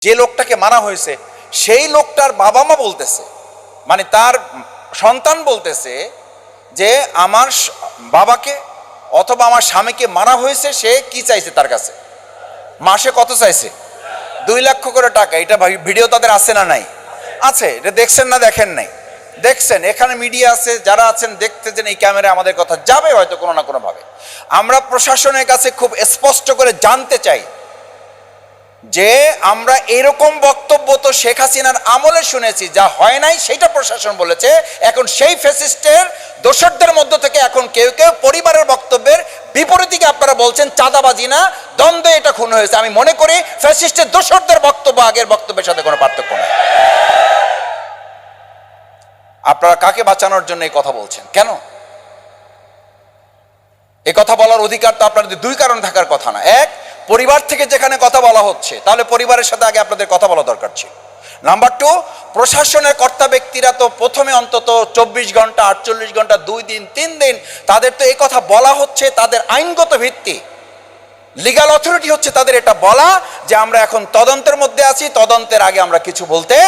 যে লোকটাকে মারা হয়েছে সেই লোকটার বাবা মা বলতেছে, মানে তার সন্তান বলতেছে যে আমার বাবাকে অথবা আমার স্বামীকে মারা হয়েছে, সে কি চাইছে তার কাছে? মাসে কত চাইছে? 2 লক্ষ করে টাকা। এটা ভিডিও তাদের আছে না নাই? আছে। এটা দেখছেন না দেখেন নাই? দেখছেন। এখানে মিডিয়া আছে, যারা আছেন দেখতেছেন, এই ক্যামেরা আমাদের কথা যাবে হয়তো কোনো না কোনো ভাবে। আমরা প্রশাসনের কাছে খুব স্পষ্ট করে জানতে চাই যে আমরা এরকম বক্তব্য তো শেখ হাসিনার আমলে শুনেছি, যা হয় নাই সেটা প্রশাসন বলেছে। এখন সেই ফ্যাসিস্টের দোসরদের মধ্য থেকে এখন কেউ কেউ পরিবারের বক্তব্যের বিপরীতে আপনারা বলছেন চাঁদাবাজি না, দ্বন্দ্বে এটা খুন হয়েছে। আমি মনে করি ফ্যাসিস্টের দোসরদের বক্তব্য আগের বক্তব্যের সাথে কোনো পার্থক্য নেই। আপনারা কাকে বাঁচানোর জন্য এই কথা বলছেন? কেন এই কথা বলার অধিকার তো আপনাদের 2 কারণ থাকার কথা না। এক, পরিবার থেকে যেখানে কথা বলা হচ্ছে তাহলে পরিবারের সাথে আগে আপনাদের কথা বলা দরকার ছিল। নাম্বার 2, প্রশাসনের কর্তা ব্যক্তিরা তো প্রথমে অন্তত 24 ঘন্টা 48 ঘন্টা 2 দিন 3 দিন তাদের তো এই কথা বলা হচ্ছে, তাদের আইনগত ভিত্তি, লিগ্যাল অথরিটি হচ্ছে তাদের এটা বলা যে আমরা এখন তদন্তের মধ্যে আছি, তদন্তের আগে আমরা কিছু বলতে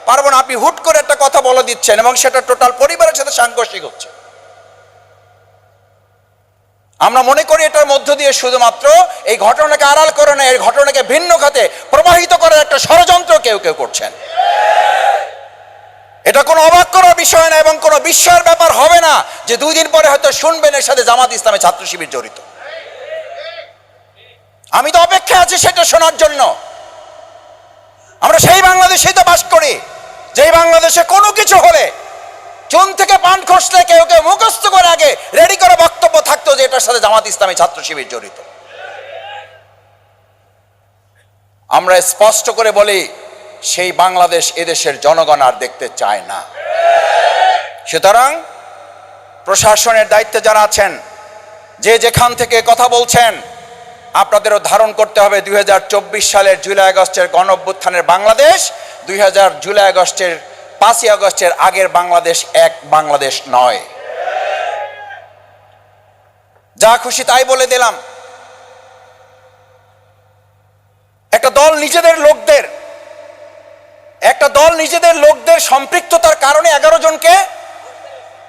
পারবো না। আপনি হুট করে একটা কথা বলে দিচ্ছেন এবং সেটা টোটাল পরিবারের সাথে সাংঘর্ষিক হচ্ছে। আমরা মনে করি এটার মধ্য দিয়ে শুধুমাত্র এই ঘটনাকে আড়াল করে না, এই ঘটনাকে ভিন্ন খাতে প্রবাহিত করার একটা ষড়যন্ত্র কেউ কেউ করছেন। এটা কোনো অবাক করার বিষয় না এবং কোনো বিস্ময়ের ব্যাপার হবে না যে 2 দিন পরে হয়তো শুনবেন এর সাথে জামাত ইসলামের ছাত্র শিবির জড়িত। আমি তো অপেক্ষায় আছি সেটা শোনার জন্য। আমরা সেই বাংলাদেশেই তো বাস করি যেই বাংলাদেশে কোনো কিছু হলে চুন থেকে পান খসলে কেউ কেউ মুখস্থ করে আগে রেডি করে বক্তব্য থাকতো যে এটার সাথে জামাত ইসলামী ছাত্র শিবির জড়িত। আমরা স্পষ্ট করে বলি সেই বাংলাদেশ এদেশের জনগণ আর দেখতে চায় না। সুতরাং প্রশাসনের দায়িত্বে যারা আছেন, যে যেখান থেকে কথা বলছেন, আপনাদেরও ধারণ করতে হবে 2024 সালের জুলাই আগস্টের গণঅভ্যুত্থানের বাংলাদেশ 2000 জুলাই আগস্টের 5ই আগস্টের আগের বাংলাদেশ এক বাংলাদেশ নয়। যা খুশি তাই বলে দিলাম। একটা দল নিজেদের লোকদের সম্পৃক্ততার কারণে 11 জনকে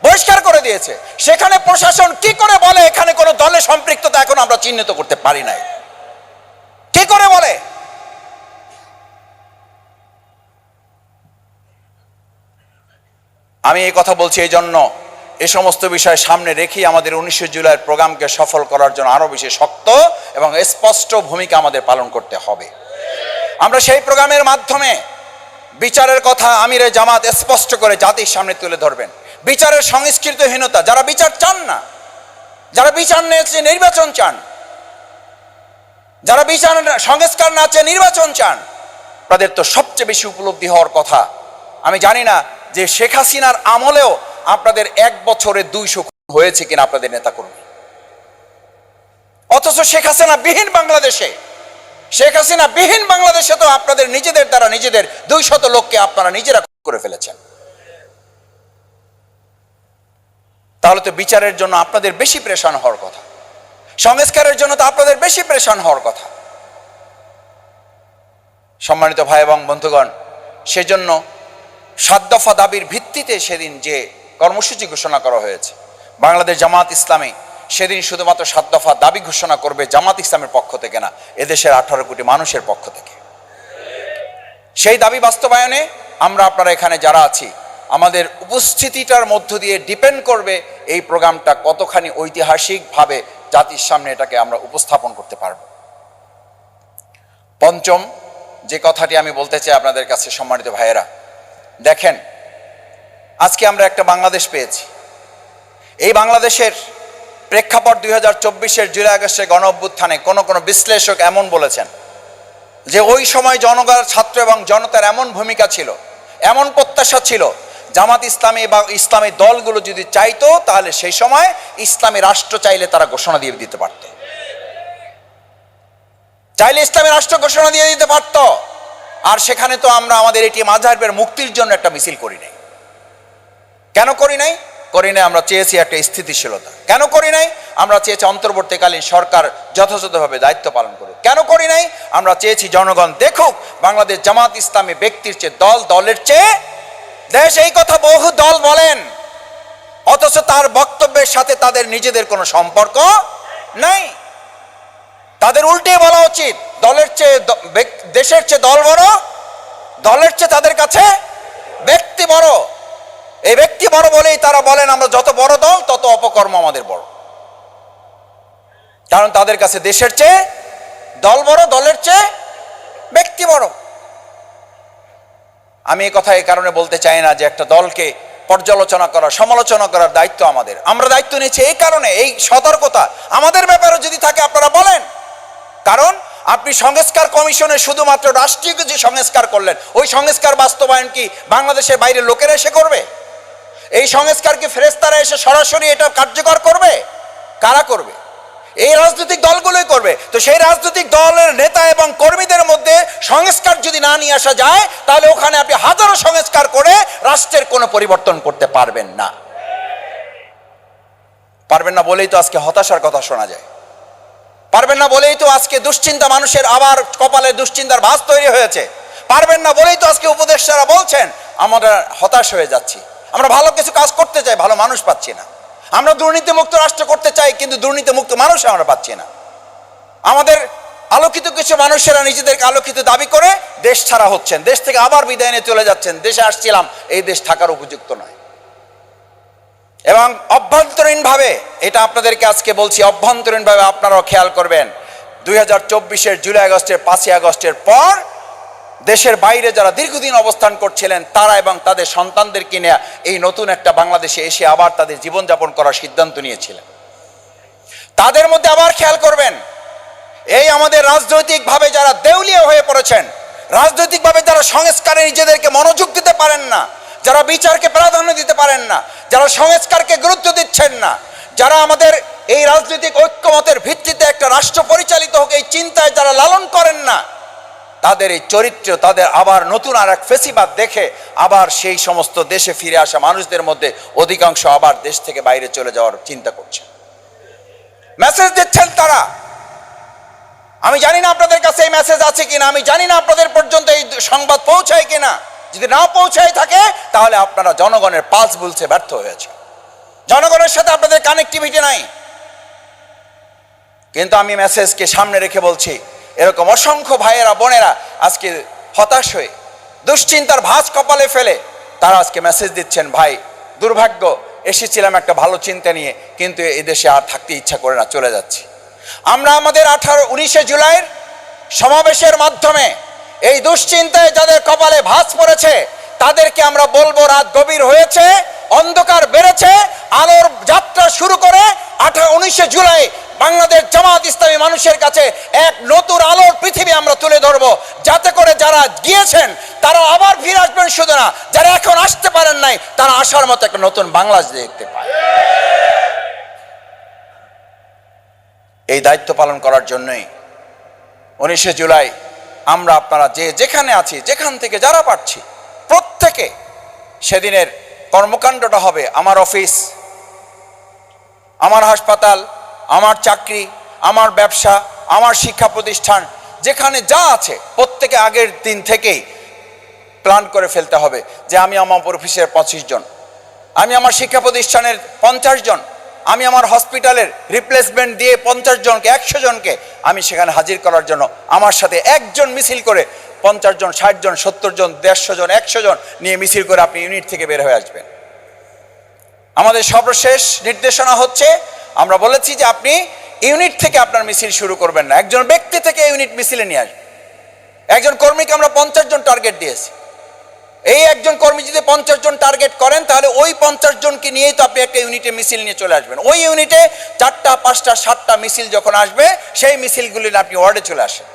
বহিষ্কার করে দিয়েছে। সেখানে প্রশাসন কি করে বলে এখানে কোনো দলের সম্পৃক্ততা এখন আমরা চিহ্নিত করতে পারি নাই? কি করে বলে? আমি এই কথা বলছি এই জন্য, এই সমস্ত বিষয় সামনে রেখেই আমাদের 19 জুলাইয়ের প্রোগ্রামকে সফল করার জন্য আরো বেশি শক্ত এবং স্পষ্ট ভূমিকা আমাদের পালন করতে হবে। আমরা সেই প্রোগ্রামের মাধ্যমে বিচারের কথা আমিরে জামাত স্পষ্ট করে জাতির সামনে তুলে ধরবেন। বিচারের সংস্কৃতিহীনতা, যারা বিচার চান না, যারা বিচার নিয়ে নির্বাচন চান, যারা বিচার সংস্কার না চেয়ে নির্বাচন চান, তাদের তো সবচেয়ে বেশি উপলব্ধি হওয়ার কথা। আমি জানি না যে শেখ হাসিনার আমলেও আপনাদের 1 বছরে 200 খুন হয়েছে কিনা আপনাদের নেতাকর্মী, অথচ শেখ হাসিনা বিহীন বাংলাদেশে তো আপনাদের নিজেদের দ্বারা নিজেদের 200 লোককে আপনারা নিজেরা করে ফেলেছেন। তাহলে তো বিচারের জন্য আপনাদের বেশি প্রেশান হওয়ার কথা, সংস্কারের জন্য তো আপনাদের বেশি প্রেশান হওয়ার কথা। সম্মানিত ভাই এবং বন্ধুগণ, সেজন্য 7 দফা দাবির ভিত্তিতে সেদিন যে কর্মসূচি ঘোষণা করা হয়েছে, বাংলাদেশ জামাত ইসলামী সেদিন শুধুমাত্র 7 দফা দাবি ঘোষণা করবে জামাত ইসলামের পক্ষ থেকে না, এদেশের 18 কোটি মানুষের পক্ষ থেকে। সেই দাবি বাস্তবায়নে আমরা আপনারা এখানে যারা আছি, আমাদের উপস্থিতিটার মধ্য দিয়ে ডিপেন্ড করবে এই প্রোগ্রামটা কতখানি ঐতিহাসিকভাবে জাতির সামনে এটাকে আমরা উপস্থাপন করতে পারব। পঞ্চম যে কথাটি আমি বলতে চাই আপনাদের কাছে, সম্মানিত ভাইয়েরা, দেখেন আজকে আমরা একটা বাংলাদেশ পেয়েছি। এই বাংলাদেশের প্রেক্ষাপট 2024-এর জুলাই আগস্টের গণ অভ্যুত্থানে কোনো বিশ্লেষক এমন বলেছেন যে ওই সময় জনগণ, ছাত্র এবং জনতার এমন ভূমিকা ছিল, এমন প্রত্যাশা ছিল, জামাত ইসলামী বা ইসলামী দলগুলো যদি চাইতো তাহলে সেই সময় ইসলামী রাষ্ট্র চাইলে তারা ঘোষণা দিয়ে দিতে পারত, চাইলে ইসলামী রাষ্ট্র ঘোষণা দিয়ে দিতে পারত। আর সেখানে তো আমরা আমাদের এটি মাযহাবের মুক্তির জন্য একটা মিছিল করি নাই। কেন করি নাই? করি নাই, আমরা চেয়েছি একটা স্থিতিশীলতা। কেন করি নাই? আমরা চেয়েছি অন্তর্বর্তীকালীন সরকার যথাযথভাবে দায়িত্ব পালন করুক। কেন করি নাই? আমরা চেয়েছি জনগণ দেখুক বাংলাদেশ জামাত ইসলামী ব্যক্তির চেয়ে দল, দলের চেয়ে দেশ। এই কথা বহু দল বলেন, অথচ তার বক্তব্যের সাথে তাদের নিজেদের কোনো সম্পর্ক নাই। তাদের উল্টে বলা উচিত, দলের চেয়ে দেশের চেয়ে দল বড়, দলের চেয়ে তাদের কাছে ব্যক্তি বড়। এই ব্যক্তি বড় বলেই তারা বলেন আমরা যত বড় দল তত অপকর্ম আমাদের বড়। কারণ তাদের কাছে দেশের চেয়ে দল বড়, দলের চেয়ে ব্যক্তি বড়। আমি এই কথা এই কারণে বলতে চাই না যে একটা দলকে পর্যালোচনা করা, সমালোচনা করার দায়িত্ব আমাদের। আমরা দায়িত্ব নিয়েছি এই কারণে, এই সতর্কতা আমাদের ব্যাপারে যদি থাকে আপনারা বলেন। কারণ আপনি সংস্কার কমিশনে শুধুমাত্র রাষ্ট্রীয় কিছু সংস্কার করলেন, ওই সংস্কার বাস্তবায়ন কি বাংলাদেশের বাইরের লোকেরা এসে করবে? এই সংস্কার কি ফেরেশতারা এসে সরাসরি এটা কার্যকর করবে? কারা করবে? এই রাজনৈতিক দলগুলোই করবে। তো সেই রাজনৈতিক দলের নেতা এবং কর্মীদের মধ্যে সংস্কার যদি না নিয়ে আসা যায়, তাহলে ওখানে আপনি হাজারো সংস্কার করে রাষ্ট্রের কোনো পরিবর্তন করতে পারবেন না। পারবেন না বলেই তো আজকে হতাশার কথা শোনা যায়। পারবেন না বলেই তো আজকে দুশ্চিন্তা, মানুষের আবার কপালে দুশ্চিন্তার ভাঁজ তৈরি হয়েছে। পারবেন না বলেই তো আজকে উপদেষ্টারা বলছেন আমরা হতাশ হয়ে যাচ্ছি, আমরা ভালো কিছু কাজ করতে চাই, ভালো মানুষ পাচ্ছি না। আমরা দুর্নীতিমুক্ত রাষ্ট্র করতে চাই, কিন্তু দুর্নীতিমুক্ত মানুষ আমরা পাচ্ছি না। আমাদের আলোকিত কিছু মানুষেরা নিজেদেরকে আলোকিত দাবি করে দেশ ছাড়া হচ্ছেন, দেশ থেকে আবার বিদায় নিয়ে চলে যাচ্ছেন। দেশে আসছিলাম, এই দেশ থাকার উপযুক্ত নয়। এবং অভ্যন্তরীণভাবে, এটা আপনাদেরকে আজকে বলছি, অভ্যন্তরীণভাবে আপনারাও খেয়াল করবেন, 2024-এর জুলাই আগস্টের 5ই আগস্টের পর দেশের বাইরে যারা দীর্ঘদিন অবস্থান করছিলেন তারা এবং তাদের সন্তানদেরকে নিয়ে এই নতুন একটা বাংলাদেশে এসে আবার তাদের জীবনযাপন করার সিদ্ধান্ত নিয়েছিলেন। তাদের মধ্যে আবার খেয়াল করবেন, এই আমাদের রাজনৈতিকভাবে যারা দেউলিয়া হয়ে পড়েছেন, রাজনৈতিকভাবে যারা সংস্কারে নিজেদেরকে মনোযোগ দিতে পারেন না, যারা বিচারকে প্রাধান্য দিতে পারেন না, যারা সংস্কারকে গুরুত্ব দিচ্ছেন না, যারা আমাদের এই রাজনৈতিক ঐক্যমতের ভিত্তিতে একটা রাষ্ট্র পরিচালিত হোক এই চিন্তায় যারা লালন করেন না, তাদের এই চরিত্র, তাদের আবার নতুন আর এক ফেসিবাদ দেখে আবার সেই সমস্ত দেশে ফিরে আসা মানুষদের মধ্যে অধিকাংশ আবার দেশ থেকে বাইরে চলে যাওয়ার চিন্তা করছেন, মেসেজ দিচ্ছেন তারা। আমি জানি না আপনাদের কাছে এই মেসেজ আছে কিনা, আমি জানি না আপনাদের পর্যন্ত এই সংবাদ পৌঁছায় কিনা। যদি না পৌঁছায় থাকে তাহলে আপনারা জনগণের পালস বুঝতে ব্যর্থ হয়েছে, জনগণের সাথে আপনাদের কানেক্টিভিটি নাই। কিন্তু আমি মেসেজকে সামনে রেখে বলছি, এরকম অসংখ্য ভাইয়েরা বোনেরা আজকে হতাশ হয়ে দুশ্চিন্তার ভাঁজ কপালে ফেলে তারা আজকে মেসেজ দিচ্ছেন, ভাই দুর্ভাগ্য, এসেছিলাম একটা ভালো চিন্তা নিয়ে, কিন্তু এই দেশে আর থাকতে ইচ্ছা করে না, চলে যাচ্ছি। আমরা আমাদের 19 জুলাইয়ের সমাবেশের মাধ্যমে এই দুশ্চিন্তায় যাদের কপালে ভাঁজ পড়েছে তাদেরকে আমরা বলবো, রাত গভীর হয়েছে, অন্ধকার বেড়েছে, আলোর যাত্রা শুরু করে 19 জুলাই বাংলাদেশ জামাত ইসলামী মানুষের কাছে এক নতুন আলোর পৃথিবী আমরা তুলে ধরবো, যাতে করে যারা গিয়েছেন তারা আবার ফিরে আসবেন, শুধু না, যারা এখন আসতে পারেন নাই তারা আসার মতো একটা নতুন বাংলাদেশ দেখতে পায়। এই দায়িত্ব পালন করার জন্যই 19 জুলাই আমরা আপনারা যে যেখানে আছি, যেখান থেকে যারা পারছি, প্রত্যেকে সেদিনের কর্মকাণ্ডটা হবে আমার অফিস, আমার হাসপাতাল, আমার চাকরি, আমার ব্যবসা, আমার শিক্ষা প্রতিষ্ঠান, যেখানে যা আছে প্রত্যেকে আগের দিন থেকেই প্ল্যান করে ফেলতে হবে যে আমি আমার অফিসের 25 জন, আমি আমার শিক্ষা প্রতিষ্ঠানের 50 জন, আমি আমার হসপিটালের রিপ্লেসমেন্ট দিয়ে 50 জনকে, 100 জনকে আমি সেখানে হাজির করার জন্য আমার সাথে একজন মিছিল করে 50 জন, 60 জন, 70 জন, 150 জন, 100 জন নিয়ে মিছিল করে আপনি ইউনিট থেকে বের হয়ে আসবেন। আমাদের সর্বশেষ নির্দেশনা হচ্ছে, আমরা বলেছি যে আপনি ইউনিট থেকে আপনার মিছিল শুরু করবেন না, একজন ব্যক্তি থেকে ইউনিট মিছিলে নিয়ে আসবেন। একজন কর্মীকে আমরা 50 জন টার্গেট দিয়েছি। এই একজন কর্মী যদি 50 জন টার্গেট করেন তাহলে ওই 50 জনকে নিয়েই তো আপনি একটা ইউনিটে মিছিল নিয়ে চলে আসবেন। ওই ইউনিটে 4টা, 5টা, 7টা মিছিল যখন আসবে সেই মিছিলগুলি নিয়ে আপনি ওয়ার্ডে চলে আসেন।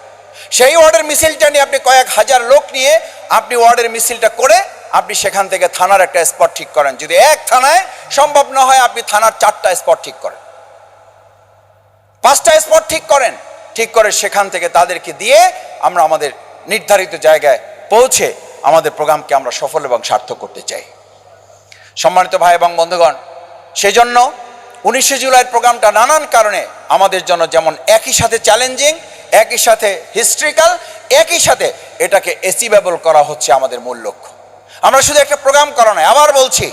সেই ওয়ার্ডের মিছিলটা নিয়ে আপনি কয়েক হাজার লোক নিয়ে আপনি ওয়ার্ডের মিছিলটা করে আপনি সেখান থেকে থানার একটা স্পট ঠিক করেন। যদি এক থানায় সম্ভব না হয় আপনি থানার 4টা স্পট ঠিক করেন, 5টা স্পট ঠিক করেন, ঠিক করে সেখান থেকে তাদেরকে দিয়ে আমরা আমাদের নির্ধারিত জায়গায় পৌঁছে আমাদের প্রোগ্রামকে আমরা সফল এবং সার্থক করতে চাই। সম্মানিত ভাই এবং বন্ধুগণ, সেজন্য 19শে জুলাইয়ের প্রোগ্রামটা নানান কারণে আমাদের জন্য যেমন একই সাথে চ্যালেঞ্জিং, একই সাথে হিস্ট্রিক্যাল, একই সাথে এটাকে অ্যাচিভেবল করা হচ্ছে আমাদের মূল লক্ষ্য। আমরা শুধু একটা প্রোগ্রাম করা নয়, আবার বলছি,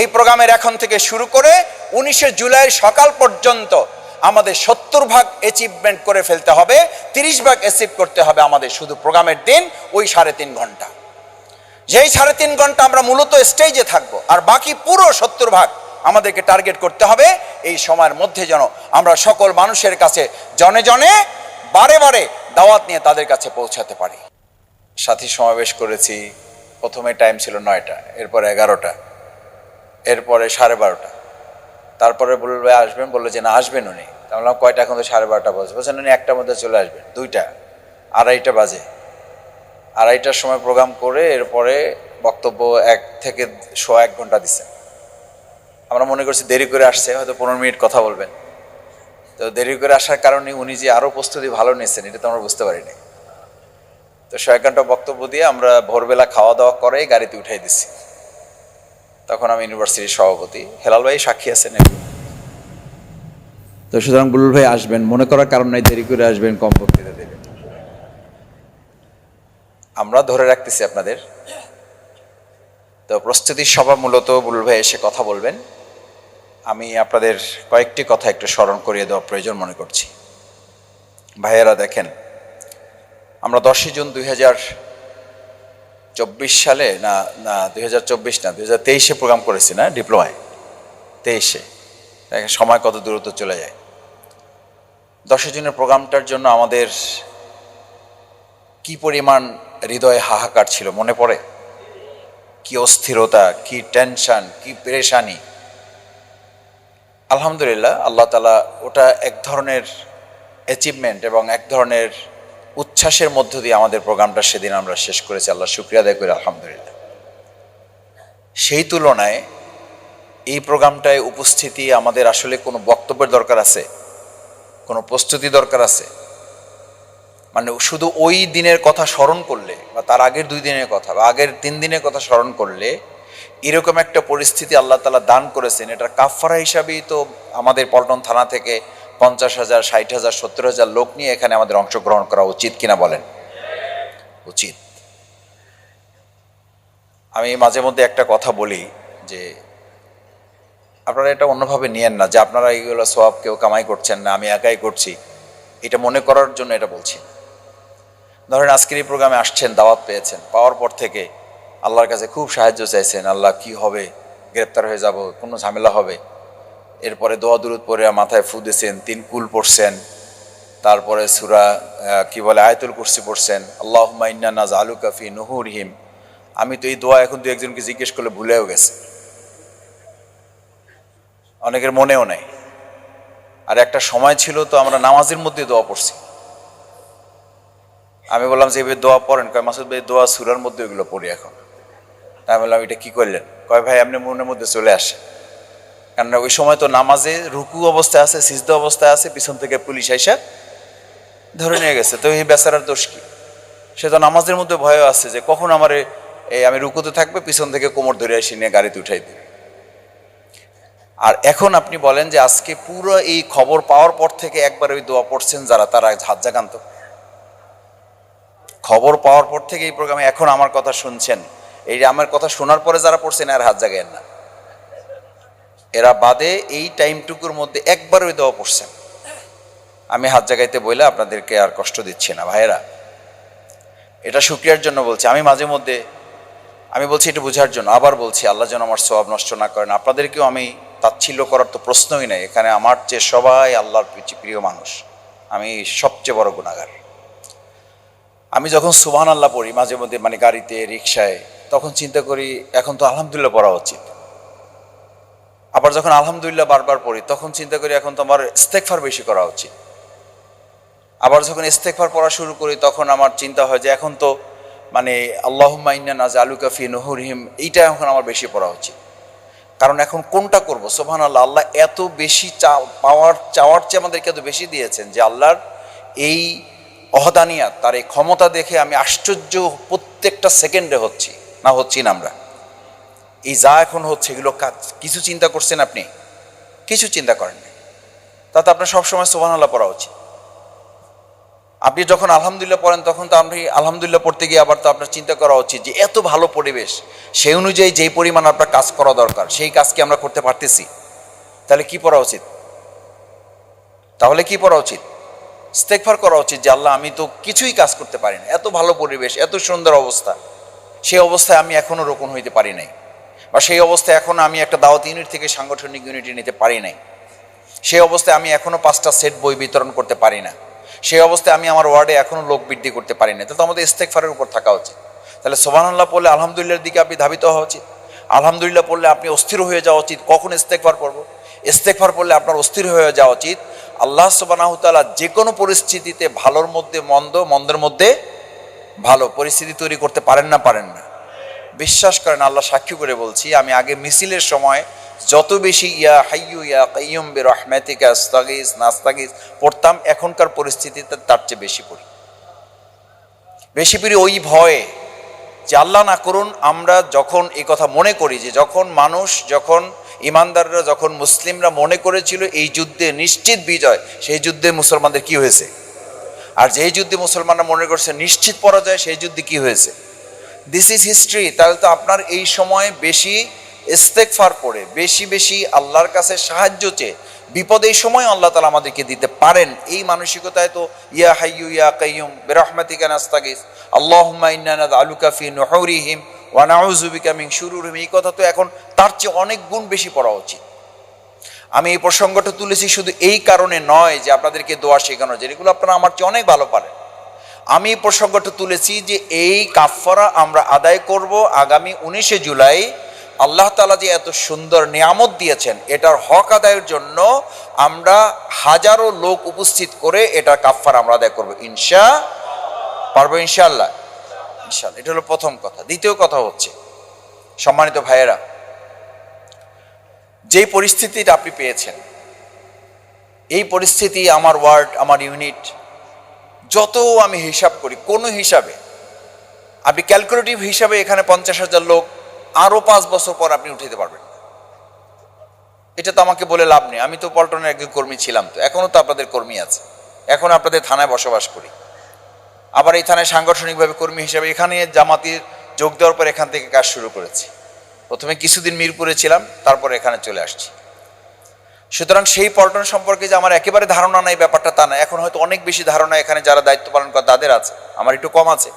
এই প্রোগ্রামের এখন থেকে শুরু করে 19শে জুলাইয়ের সকাল পর্যন্ত আমাদের 70 ভাগ অ্যাচিভমেন্ট করে ফেলতে হবে, 30 ভাগ অ্যাচিভ করতে হবে আমাদের শুধু প্রোগ্রামের দিন ওই 3.5 ঘন্টা। যেই 3.5 ঘন্টা আমরা মূলত স্টেজে থাকবো, আর বাকি পুরো 70 ভাগ আমাদেরকে টার্গেট করতে হবে এই সময়ের মধ্যে যেন আমরা সকল মানুষের কাছে জনে জনে বারে বারে দাওয়াত নিয়ে তাদের কাছে পৌঁছাতে পারি। সাথী সমাবেশ করেছি, প্রথমে টাইম ছিল 9টা, এরপরে 11টা, এরপরে 12:30, তারপরে বলবে আসবেন, বললো যে না আসবেন উনি। তা বললাম কয়টা? এখন তো 12:30 বাজে। বলছেন উনি 1টার মধ্যে চলে আসবেন। 2টা, 2:30 বাজে। 2:30টার সময় প্রোগ্রাম করে এরপরে বক্তব্য 1 থেকে 1 ঘন্টা দিচ্ছেন। আমরা মনে করছি দেরি করে আসছে, হয়তো 15 মিনিট কথা বলবেন। তো দেরি করে আসার কারণে উনি যে আরও প্রস্তুতি ভালো নিয়েছেন এটা তো আমরা বুঝতে পারিনি। তো 1 ঘন্টা বক্তব্য দিয়ে আমরা ভোরবেলা খাওয়া দাওয়া করে গাড়িতে উঠাই দিচ্ছি। তখন আমি ইউনিভার্সিটির সভাপতি, হেলাল ভাই সাক্ষী আছেন। তো সুতরাং বুলবুল ভাই আসবেন, মনে করার কারণ নাই, দেরি করে আসবেন, কম বক্তৃতা দেবেন। আমরা ধরে রাখতেছি আপনাদের। তো প্রস্তুতির সভা মূলত বুলবুল ভাই এসে কথা বলবেন। আমি আপনাদের কয়েকটি কথা একটু স্মরণ করিয়ে দেওয়া প্রয়োজন মনে করছি। ভাইয়েরা দেখেন, আমরা 10 জুন 2024 সালে না 2024 না 2023-এ প্রোগ্রাম করেছি না, ডিপ্লোমায় 23-এ। দেখেন সময় কত দ্রুত চলে যায়। 10 জুনের প্রোগ্রামটার জন্য আমাদের কি পরিমাণ হৃদয়ে হাহাকার ছিল মনে পড়ে? কি অস্থিরতা, কি টেনশন, কি পেরেশানি। আলহামদুলিল্লাহ, আল্লাহ তাআলা ওটা এক ধরনের অ্যাচিভমেন্ট এবং এক ধরনের উচ্ছ্বাসের মধ্য দিয়ে আমাদের প্রোগ্রামটা সেদিন আমরা শেষ করেছি। আল্লাহ শুকরিয়া আদায় করি আলহামদুলিল্লাহ। সেই তুলনায় এই প্রোগ্রামটায় উপস্থিতি আমাদের আসলে কোনো বক্তব্যের দরকার আছে, কোনো প্রস্তুতি দরকার আছে? মানে শুধু ওই দিনের কথা স্মরণ করলে বা তার আগের 2 দিনের কথা বা আগের 3 দিনের কথা স্মরণ করলে এরকম একটা পরিস্থিতি আল্লাহ তাআলা দান করেছেন, এটার কাফফারা হিসাবেই তো আমাদের পল্টন থানা থেকে 50,000, 60,000, 70,000 লোক নিয়ে এখানে আমাদের অংশগ্রহণ করা উচিত কিনা বলেন? উচিত। আমি মাঝে মধ্যে একটা কথা বলি যে আপনারা এটা অন্যভাবে নিয়েন না যে আপনারা এইগুলো সওয়াব কেউ কামাই করছেন না, আমি একাই করছি, এটা মনে করার জন্য এটা বলছি। ধরেন আজকের এই প্রোগ্রামে আসছেন, দাওয়াত পেয়েছেন, পাওয়ার পর থেকে আল্লাহর কাছে খুব সাহায্য চাইছেন, আল্লাহ কি হবে, গ্রেপ্তার হয়ে যাব, কোনো ঝামেলা হবে। এরপরে দোয়া দুরুদ পড়ে মাথায় ফু দিয়েছেন, 3 কুল পড়ছেন, তারপরে সূরা কি বলে আয়াতুল কুরসি পড়ছেন, আল্লাহুম্মা ইন্না নাজআলুকা ফি নুহুরিহিম। আমি তো এই দোয়া এখন 2-1জনকে জিজ্ঞেস করলে ভুলেও গেছে, অনেকের মনেও নাই। আর একটা সময় ছিল তো আমরা নামাজের মধ্যে দোয়া পড়ছি। আমি বললাম যে এভাবে দোয়া পড়েন, কয় মাসুদ ভাই দোয়া সূরার মধ্যে এগুলো পড়ি এখন। আমি বললাম এটা কি করলেন? কয় ভাই এমনি মনের মধ্যে চলে আসে। কারণ ওই সময় তো নামাজে রুকু অবস্থায় আছে, সিজদা অবস্থায় আছে, পিছন থেকে পুলিশ আইসা ধরে নিয়ে গেছে। তো এই বেচারার দোষ কি? সে তো নামাজের মধ্যে ভয় আছে যে কখন আমার আমি রুকুতে থাকবে, পিছন থেকে কোমর ধরে এসে নিয়ে গাড়িতে উঠাই দেবে। আর এখন আপনি বলেন যে আজকে পুরো এই খবর পাওয়ার পর থেকে একবার ওই দোয়া পড়ছেন যারা, তারা হাত জাগান্ত। খবর পাওয়ার পর থেকে এই প্রোগ্রামে এখন আমার কথা শুনছেন, এই আমার কথা শোনার পরে যারা পড়ছেন আর হাত জাগায়েন না। এরা বাদে এই টাইমটুকুর মধ্যে একবার ওই দোয়া পড়ছেন। আমি হাত জাগাইতে বইলে আপনাদেরকে আর কষ্ট দিচ্ছি না ভাইয়েরা, এটা শুকরিয়ার জন্য বলছি। আমি মাঝে মধ্যে আমি বলছি এটা বোঝার জন্য, আবার বলছি আল্লাহ যেন আমার সওয়াব নষ্ট না করেন। আপনাদেরকেও আমি তাচ্ছিল্য করার তো প্রশ্নই নাই, এখানে আমার চেয়ে সবাই আল্লাহর প্রিয় মানুষ, আমি সবচেয়ে বড় গুনাহগার। আমি যখন সুবহানাল্লাহ পড়ি মাঝে মধ্যে, মানে গাড়িতে, রিকশায়, তখন চিন্তা করি এখন তো আলহামদুলিল্লাহ পড়া উচিত। আবার যখন আলহামদুলিল্লাহ বারবার পড়ি তখন চিন্তা করি এখন তো আমার ইস্তেগফার বেশি করা উচিত। আবার যখন ইস্তেগফার পড়া শুরু করি তখন আমার চিন্তা হয় যে এখন তো মানে আল্লাহুম্মা ইন্না নাজআলুকা ফি নুহুরিহিম, এইটা এখন আমার বেশি পড়া উচিত। কারণ এখন কোনটা করব? সুবহানাল্লাহ, আল্লাহ এত বেশি চাওয়ার চেয়ে আমাদেরকে এত বেশি দিয়েছেন যে আল্লাহর এই অহদানিয়াত, তার এই ক্ষমতা দেখে আমি আশ্চর্য প্রত্যেকটা সেকেন্ডে হচ্ছি না আমরা। এই যা এখন হচ্ছে এগুলো কিছু চিন্তা করছেন আপনি? কিছু চিন্তা করেন না, তাতে আপনার সবসময় সুবহানাল্লাহ পড়া উচিত। আপনি যখন আলহামদুলিল্লাহ পড়েন তখন তো আপনি আলহামদুলিল্লাহ পড়তে গিয়ে আবার তো আপনার চিন্তা করা উচিত যে এত ভালো পরিবেশ, সেই অনুযায়ী যেই পরিমাণ আপনার কাজ করা দরকার সেই কাজ কি আমরা করতে পারতেছি? তাহলে কি পড়া উচিত? তাহলে কি পড়া উচিত? ইস্তেগফার করা উচিত যে আল্লাহ আমি তো কিছুই কাজ করতে পারি না, এত ভালো পরিবেশ, এত সুন্দর অবস্থা, সেই অবস্থায় আমি এখনো রোকন হইতে পারি নাই, বা সেই অবস্থায় এখনো আমি একটা দাওয়াত ইউনিট থেকে সাংগঠনিক ইউনিটি নিতে পারি নাই, সেই অবস্থায় আমি এখনো 5টা সেট বই বিতরণ করতে পারি না, সেই অবস্থায় আমি আমার ওয়ার্ডে এখনো লোক বৃদ্ধি করতে পারি না। তাহলে আমাদের ইস্তেগফারের উপর থাকা উচিত। তাহলে সুবহানাল্লাহ পড়লে আলহামদুলিল্লাহর দিকে আপনি ধাবিত হওয়া উচিত। আলহামদুলিল্লাহ পড়লে আপনি অস্থির হয়ে যাওয়া উচিত কখন ইস্তেগফার পড়ব। ইস্তেগফার পড়লে আপনার অস্থির হয়ে যাওয়া উচিত আল্লাহ সুবহানাহু ওয়া তাআলা যে কোনো পরিস্থিতিতে ভালোর মধ্যে মন্দ, মন্দের মধ্যে ভালো পরিস্থিতি তৈরি করতে পারেন না? পারেন না? বিশ্বাস করেন, আল্লাহ সাক্ষী করে বলছি, আমি আগে মিছিলের সময় যত বেশি ইয়া হাইয়ু ইয়া কাইয়ুম বিরহমাতিকা আস্তাগীস নাস্তাগীস পড়তাম, এখনকার পরিস্থিতিতে তার চেয়ে বেশি পড়ি। বেশি পড়ি ওই ভয়ে যে আল্লাহ না করুন আমরা যখন এই কথা মনে করি যে যখন ইমানদাররা, যখন মুসলিমরা মনে করেছিল এই যুদ্ধে নিশ্চিত বিজয়, সেই যুদ্ধে মুসলমানদের কি হয়েছে? আর যেই যুদ্ধে মুসলমানরা মনে করছে নিশ্চিত পরাজয়, সেই যুদ্ধে কি হয়েছে? This is history. তাহলে তো আপনার এই সময় বেশি ইস্তেগফার পড়ে, বেশি বেশি আল্লাহর কাছে সাহায্য চেয়ে বিপদে এই সময় আল্লাহ তাআলা আমাদেরকে দিতে পারেন, এই মানসিকতায় তো ইয়া হাইয়ু ইয়া কাইয়ুম বিরহমাতিকা নাস্তাগীস আল্লাহুম্মা ইন্না নাসআলুকা ফি নুহুরিহিম ওয়া নাউযু বিকা মিন শুরুরিহিম, এই কথা তো এখন তার চেয়ে অনেক গুণ বেশি পড়া উচিত। আমি এই প্রসঙ্গটা তুলেছি শুধু এই কারণে নয় যে আপনাদেরকে দোয়া শেখানোর, যেগুলো আপনারা আমার চেয়ে অনেক ভালো পারেন। আমি এই প্রসঙ্গটা তুলেছি যে এই কাফারা আমরা আদায় করব আগামী 19শে জুলাই। আল্লাহ তাআলা যে এত সুন্দর নিয়ামত দিয়েছেন, এটার হক আদায়ের জন্য আমরা হাজারো লোক উপস্থিত করে এটার কাফারা আমরা আদায় করব পারবো ইনশাআল্লাহ। ইনশাআল্লাহ, এটা হলো প্রথম কথা। দ্বিতীয় কথা হচ্ছে, সম্মানিত ভাইয়েরা, যেই পরিস্থিতিটা আপনি পেয়েছেন, এই পরিস্থিতি আমার ওয়ার্ড, আমার ইউনিট, যত আমি হিসাব করি, কোনো হিসাবে আপনি ক্যালকুলেটিভ হিসাবে এখানে 50,000 লোক আরো 5 বছর পর আপনি উঠাতে পারবেন না। এটা তো আমাকে বলে লাভ নেই, আমি তো পল্টনের একজন কর্মী ছিলাম, তো এখনো তো আপনাদের কর্মী আছে, এখন আপনাদের থানায় বসবাস করি, আবার এই থানায় সাংগঠনিকভাবে কর্মী হিসাবে এখানে জামাতির যোগ দেওয়ার পর এখান থেকে কাজ শুরু করেছি। প্রথমে কিছুদিন মিরপুরে ছিলাম, তারপরে এখানে চলে আসছি। সুতরাং সেই পল্টন সম্পর্কে যে আমার একেবারে ধারণা নাই ব্যাপারটা তা না, এখন হয়তো অনেক বেশি ধারণা এখানে যারা দায়িত্ব পালন করে তাদের আছে, আমার একটু কম আছে।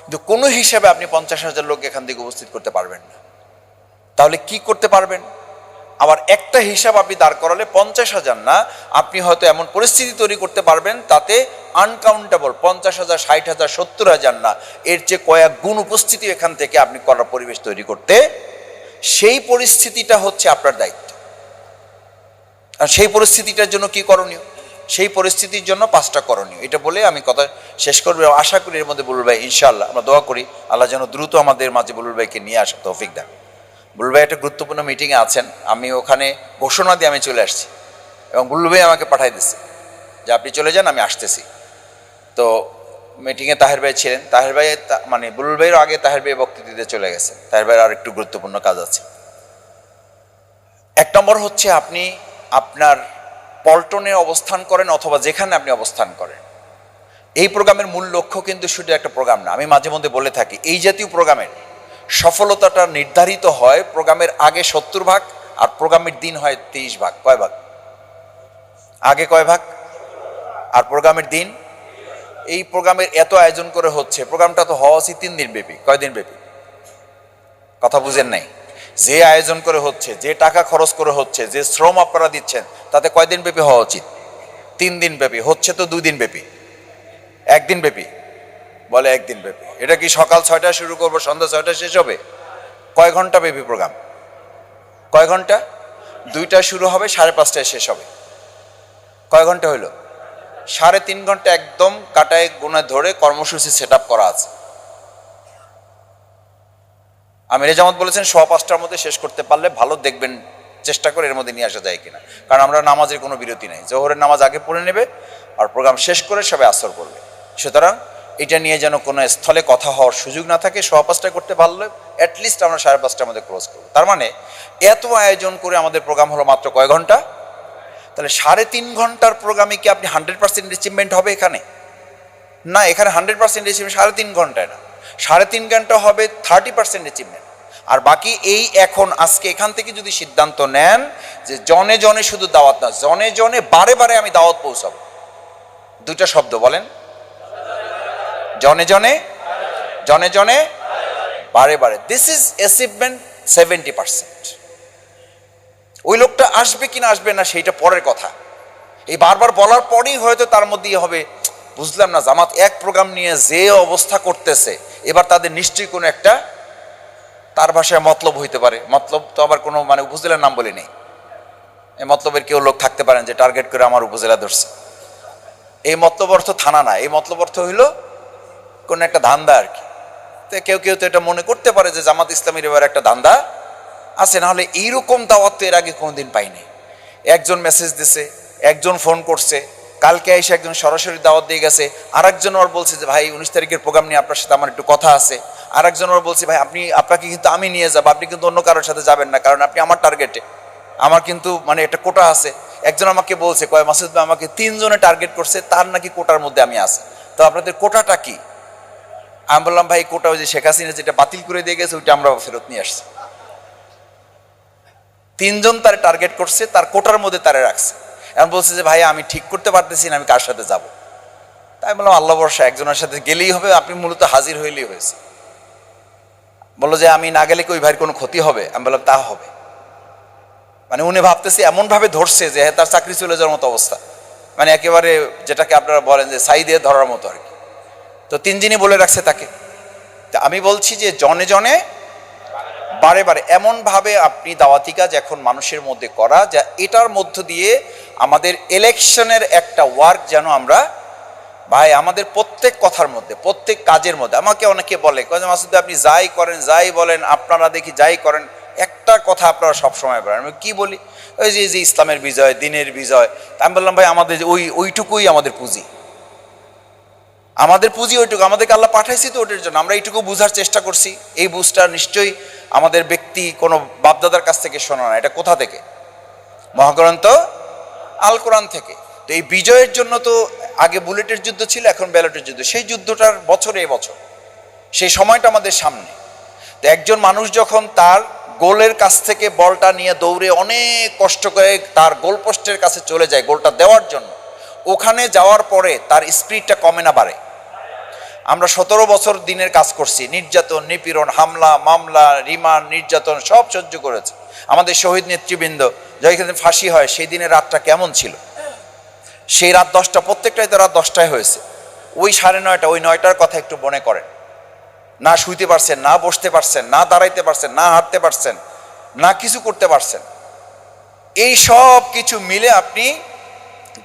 কিন্তু কোনো হিসাবে আপনি 50,000 লোক এখান থেকে উপস্থিত করতে পারবেন না। তাহলে কি করতে পারবেন? আবার একটা হিসাব আপনি দাঁড় করালে 50,000 না, আপনি হয়তো এমন পরিস্থিতি তৈরি করতে পারবেন তাতে আনকাউন্টেবল 50,000, 60,000, 70,000 না, এর চেয়ে কয়েক গুণ উপস্থিতি এখান থেকে আপনি করার পরিবেশ তৈরি করতে, সেই পরিস্থিতিটা হচ্ছে আপনার দায়িত্ব। আর সেই পরিস্থিতিটার জন্য কি করণীয়? সেই পরিস্থিতির জন্য 5টা করণীয়, এটা বলে আমি কথা শেষ করবো। আশা করি এর মধ্যে বুলুল ভাই, ইনশাআল্লাহ আমরা দোয়া করি আল্লাহ যেন দ্রুত আমাদের মাঝে বুলুল ভাইকে নিয়ে আসা তৌফিক দেন। বুলুল ভাই একটা গুরুত্বপূর্ণ মিটিংয়ে আছেন, আমি ওখানে ঘোষণা দিয়ে আমি চলে আসছি এবং বুলুল ভাই আমাকে পাঠাই দিচ্ছে যে আপনি চলে যান, আমি আসতেছি। তো মিটিংয়ে তাহের ভাই ছিলেন, তাহের ভাই মানে বুলুল ভাইয়ের আগে তাহের ভাই বক্তৃতা দিতে চলে গেছে, তাহের ভাইয়ের আর একটু গুরুত্বপূর্ণ কাজ আছে। 1 নম্বর হচ্ছে, আপনি আপনার পল্টনে অবস্থান করেন অথবা যেখানে আপনি অবস্থান করেন, এই প্রোগ্রামের মূল লক্ষ্য কিন্তু শুধু একটা প্রোগ্রাম না। আমি মাঝে মধ্যে বলে থাকি, এই জাতীয় প্রোগ্রামের সফলতাটা নির্ধারিত হয় প্রোগ্রামের আগে 70 ভাগ আর প্রোগ্রামের দিন হয় 30 ভাগ। কয় ভাগ? আগে কয় ভাগ আর প্রোগ্রামের দিন? এই প্রোগ্রামের এত আয়োজন করে হচ্ছে, প্রোগ্রামটা তো হওয়া উচিত 3 দিন ব্যাপী। কয় দিন ব্যাপী? কথা বুঝেন নাই? যে আয়োজন করে হচ্ছে, যে টাকা খরচ করে হচ্ছে, যে শ্রম আপনারা দিচ্ছেন, তাতে কয় দিন ব্যাপী হওয়া উচিত? 3 দিন ব্যাপী। হচ্ছে তো 2 দিন ব্যাপী, 1 দিন ব্যাপী। বলে 1 দিন ব্যাপী। এটা কি সকাল 6টায় শুরু করবো, সন্ধ্যা 6টায় শেষ হবে? কয় ঘন্টা ব্যাপী প্রোগ্রাম? কয় ঘন্টা? 2টায় শুরু হবে, 5:30টায় শেষ হবে। কয় ঘন্টা হইল? 3.5 ঘন্টা একদম কাটায় গুণে ধরে কর্মসূচি সেট আপ করা আছে। আমির জামাত বলেছেন 5:15টার মধ্যে শেষ করতে পারলে ভালো, দেখবেন চেষ্টা করে এর মধ্যে নিয়ে আসা যায় কিনা, কারণ আমরা নামাজের কোনো বিরতি নাই। জোহরের নামাজ আগে পড়ে নেবে আর প্রোগ্রাম শেষ করে সবাই আসর করবে। সুতরাং এটা নিয়ে যেন কোনো স্থলে কথা হওয়ার সুযোগ না থাকে। 5:15টায় করতে পারলে অ্যাটলিস্ট আমরা 5:30টার মধ্যে ক্লোজ করবো। তার মানে এত আয়োজন করে আমাদের প্রোগ্রাম হলো মাত্র কয় ঘন্টা? তাহলে 3.5 ঘন্টার প্রোগ্রামে কি আপনি 100% অ্যাচিভমেন্ট হবে এখানে? না, এখানে 100% অ্যাচিভমেন্ট 3.5 ঘন্টায় না, 3.5 ঘন্টা হবে 30% অ্যাচিভমেন্ট। আর বাকি এই এখন আজকে এখান থেকে যদি সিদ্ধান্ত নেন যে জনে জনে শুধু দাওয়াত না, জনে জনে বারে বারে আমি দাওয়াত পৌঁছাবো, দুইটা শব্দ বলেন, জনে জনে, জনে জনে বারে বারে, দিস ইজ অ্যাচিভমেন্ট 70%। ওই লোকটা আসবে কিনা আসবে না সেইটা পরের কথা, এই বারবার বলার পরেই হয়তো তার মধ্যেই হবে বুঝলাম না জামাত এক প্রোগ্রাম নিয়ে যে অবস্থা করতেছে, এবার তাদের নিশ্চয়ই কোনো একটা, তার ভাষায় মতলব হইতে পারে, মতলব তো আবার কোনো মানে উপজেলার নাম বলে নেই, এই মতলবের কেউ লোক থাকতে পারেন যে টার্গেট করে আমার উপজেলা ধরছে, এই মতলব অর্থ থানা না, এই মতলব অর্থ হইলো কোন একটা ধান্দা আর কি। তো কেউ কেউ তো এটা মনে করতে পারে যে জামাত ইসলামীর এবার একটা ধান্দা আছে, নাহলে এইরকম দাওয়াত তো এর আগে কোনোদিন পাইনি। একজন মেসেজ দিছে, একজন ফোন করছে, কালকে এসে একজন সরাসরি দাওয়াত দিয়ে গেছে, আর একজন ওর বলছে যে ভাই 19 তারিখের প্রোগ্রাম নিয়ে আপনার সাথে আমার একটু কথা আছে, আর একজন ওর বলছে ভাই আপনাকে কিন্তু আমি নিয়ে যাবো, আপনি কিন্তু অন্য কারোর সাথে যাবেন না, কারণ আপনি আমার টার্গেটে, আমার কিন্তু মানে একটা কোটা আছে। একজন আমাকে বলছে কয় মাসুদ ভাই আমাকে 3 জনে টার্গেট করছে, তার নাকি কোটার মধ্যে আমি আছি, তো আপনাদের কোটাটা কি? আমি বললাম ভাই কোটা ওই যে শেখ হাসিনা যেটা বাতিল করে দিয়ে গেছে ওইটা আমরা ফেরত নিয়ে আসছি। 3 জন তারে টার্গেট করছে, তার কোটার মধ্যে তারে রাখছে। এখন বলছে যে ভাই আমি ঠিক করতে পারতেছি না আমি কার সাথে যাব। তাই বললাম আল্লাহ ভরসা, একজনের সাথে গেলেই হবে, আপনি মূলত হাজির হইলেই হয়েছে। বললো যে আমি না গেলে কি ওই ভাইয়ের কোনো ক্ষতি হবে? আমি বললাম তা হবে। মানে উনি ভাবতেছে এমন ভাবে ধরছে যে তার চাকরি চলে যাওয়ার মতো অবস্থা, মানে একেবারে যেটাকে আপনারা বলেন যে ছাই দিয়ে ধরার মতো আর কি। তো 3 দিনই বলে রাখছে তাকে। তা আমি বলছি যে জনে জনে বারে বারে এমন ভাবে আপনি দাওয়াতি কাজ এখন মানুষের মধ্যে করা, যা এটার মধ্য দিয়ে আমাদের ইলেকশনের একটা ওয়ার্ক যেন আমরা, ভাই আমাদের প্রত্যেক কথার মধ্যে প্রত্যেক কাজের মধ্যে, আমাকে অনেকে বলে মাসুদ আপনি যাই করেন যাই বলেন, আপনারা দেখি যাই করেন একটা কথা আপনারা সবসময় বলেন। আমি কি বলি? ওই যে ইসলামের বিজয়, দিনের বিজয়। আমি বললাম ভাই আমাদের ওইটুকুই আমাদের পুঁজি, আমাদের পুঁজি ওইটুকু, আমাদেরকে আল্লাহ পাঠাইছি তো ওটার জন্য, আমরা এইটুকু বুঝার চেষ্টা করছি। এই বুঝটা নিশ্চয়ই আমাদের ব্যক্তি কোনো বাপদাদার কাছ থেকে শোনা না, এটা কোথা থেকে? মহাগ্রন্থ আল কোরআন থেকে। তো এই বিজয়ের জন্য তো আগে বুলেটের যুদ্ধ ছিল, এখন ব্যালটের যুদ্ধ, সেই যুদ্ধটার বছরে এবছর, সেই সময়টা আমাদের সামনে। তো একজন মানুষ যখন তার গোলের কাছ থেকে বলটা নিয়ে দৌড়ে অনেক কষ্ট করে তার গোল পোস্টের কাছে চলে যায় গোলটা দেওয়ার জন্য, ওখানে যাওয়ার পরে তার স্পিডটা কমে না বাড়ে? আমরা 17 বছর দিনের কাজ করছি, নির্যাতন, নিপীড়ন, হামলা, মামলা, রিমান্ড, নির্যাতন সব সহ্য করেছে। আমাদের শহীদ নেতৃবৃন্দ যেখানে ফাঁসি হয় সেই দিনের রাতটা কেমন ছিল? সেই রাত 10টা, প্রত্যেকটাই তো রাত 10টায় হয়েছে। ওই 9:30, ওই 9টার কথা একটু মনে করেন। না শুইতে পারছেন, না বসতে পারছেন, না দাঁড়াইতে পারছেন, না হাঁটতে পারছেন, না কিছু করতে পারছেন। এই সব কিছু মিলে আপনি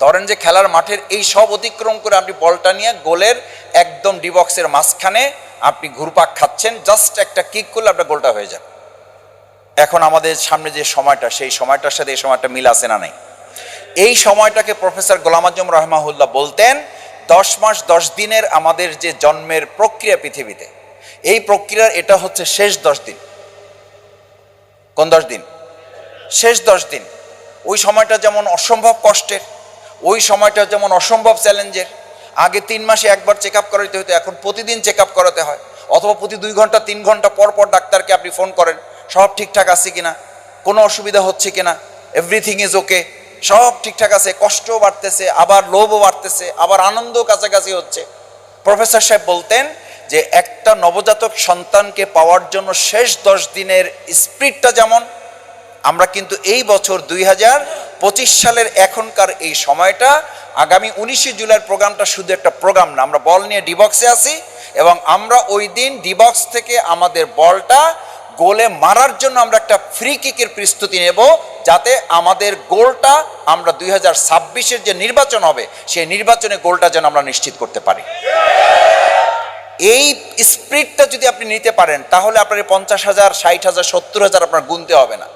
ধরেন যে খেলার মাঠের এই সব অতিক্রম করে আপনি বলটা নিয়ে গোলের একদম ডিবক্সের মাঝখানে আপনি ঘুরপাক খাচ্ছেন, জাস্ট একটা কিক করলে আপনার গোলটা হয়ে যাবে। এখন আমাদের সামনে যে সময়টা, সেই সময়টার সাথে এই সময়টা মিল আছে না নাই? এই সময়টাকে প্রফেসর গোলাম আজম রাহমাহুল্লাহ বলতেন 10 মাস 10 দিনের আমাদের যে জন্মের প্রক্রিয়া পৃথিবীতে, এই প্রক্রিয়ার এটা হচ্ছে শেষ 10 দিন। কোন 10 দিন? শেষ 10 দিন। ওই সময়টা যেমন অসম্ভব কষ্টের, ওই সময়টা যেমন অসম্ভব চ্যালেঞ্জের। আগে 3 মাসে একবার চেক আপ করাতে হতো, এখন প্রতিদিন চেক আপ করাতে হয়, অথবা প্রতি 2 ঘন্টা 3 ঘন্টা পর পর ডাক্তারকে আপনি ফোন করেন সব ঠিকঠাক আছে কিনা, কোনো অসুবিধা হচ্ছে কিনা, এভরিথিং ইজ ওকে, সব ঠিকঠাক আছে। কষ্টও বাড়তেছে, আবার লোভও বাড়তেছে, আবার আনন্দও কাছাকাছি হচ্ছে। প্রফেসর সাহেব বলতেন যে একটা নবজাতক সন্তানকে পাওয়ার জন্য শেষ 10 দিনের স্পিডটা যেমন, আমরা কিন্তু এই বছর 2025 সালের এখনকার এই সময়টা, আগামী 19 জুলাইয়ের প্রোগ্রামটা শুধু একটা প্রোগ্রাম না, আমরা বল নিয়ে ডিবক্সে আছি এবং আমরা ওই দিন ডিবক্স থেকে আমাদের বলটা গোলে মারার জন্য আমরা একটা ফ্রি কিকের প্রস্তুতি নেব, যাতে আমাদের গোলটা আমরা 2026-এর যে নির্বাচন হবে সেই নির্বাচনে গোলটা যেন আমরা নিশ্চিত করতে পারি। এই স্পিরিটটা যদি আপনি নিতে পারেন তাহলে আপনার 50,000, 60,000, 70,000 আপনার গুনতে হবে না।